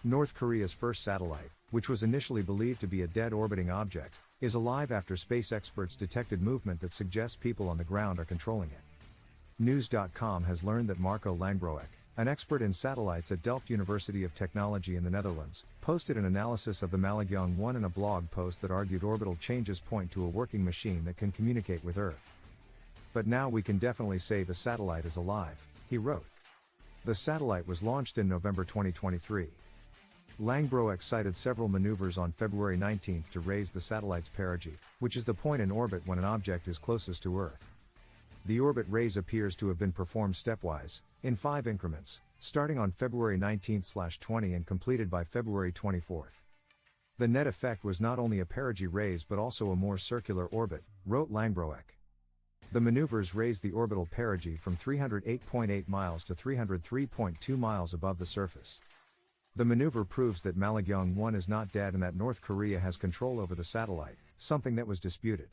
North Korea's first satellite, which was initially believed to be a dead orbiting object, is alive after space experts detected movement that suggests people on the ground are controlling it. News.com has learned that Marco Langbroek, an expert in satellites at Delft University of Technology in the Netherlands, posted an analysis of the Malagyong-1 in a blog post that argued orbital changes point to a working machine that can communicate with Earth. But now we can definitely say the satellite is alive, he wrote. The satellite was launched in November 2023. Langbroek cited several maneuvers on February 19 to raise the satellite's perigee, which is the point in orbit when an object is closest to Earth. The orbit raise appears to have been performed stepwise, in 5 increments, starting on February 19/20 and completed by February 24. The net effect was not only a perigee raise but also a more circular orbit, wrote Langbroek. The maneuvers raised the orbital perigee from 308.8 miles to 303.2 miles above the surface. The maneuver proves that Malagyong-1 is not dead and that North Korea has control over the satellite, something that was disputed.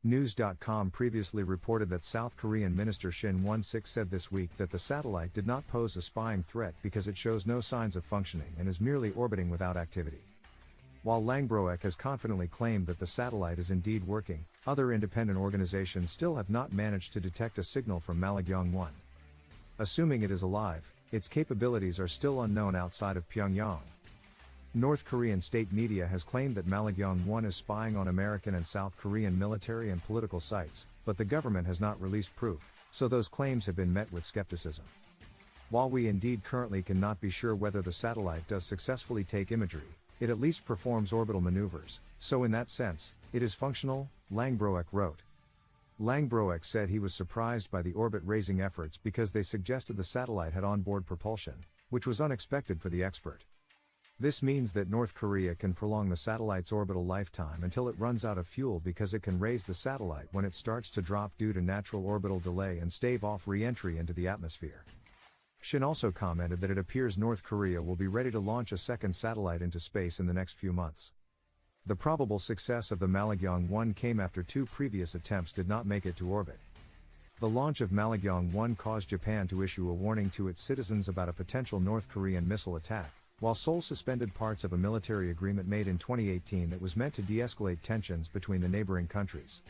News.com previously reported that South Korean Minister Shin Won-sik said this week that the satellite did not pose a spying threat because it shows no signs of functioning and is merely orbiting without activity. While Langbroek has confidently claimed that the satellite is indeed working, other independent organizations still have not managed to detect a signal from Malagyong-1. Assuming it is alive, its capabilities are still unknown outside of Pyongyang. North Korean state media has claimed that Malagyong-1 is spying on American and South Korean military and political sites, but the government has not released proof, so those claims have been met with skepticism. While we indeed currently cannot be sure whether the satellite does successfully take imagery, it at least performs orbital maneuvers, so in that sense, it is functional, Langbroek wrote. Langbroek said he was surprised by the orbit-raising efforts because they suggested the satellite had onboard propulsion, which was unexpected for the expert. This means that North Korea can prolong the satellite's orbital lifetime until it runs out of fuel because it can raise the satellite when it starts to drop due to natural orbital delay and stave off re-entry into the atmosphere. Shin also commented that it appears North Korea will be ready to launch a second satellite into space in the next few months. The probable success of the Malagyong-1 came after 2 previous attempts did not make it to orbit. The launch of Malagyong-1 caused Japan to issue a warning to its citizens about a potential North Korean missile attack, while Seoul suspended parts of a military agreement made in 2018 that was meant to de-escalate tensions between the neighboring countries.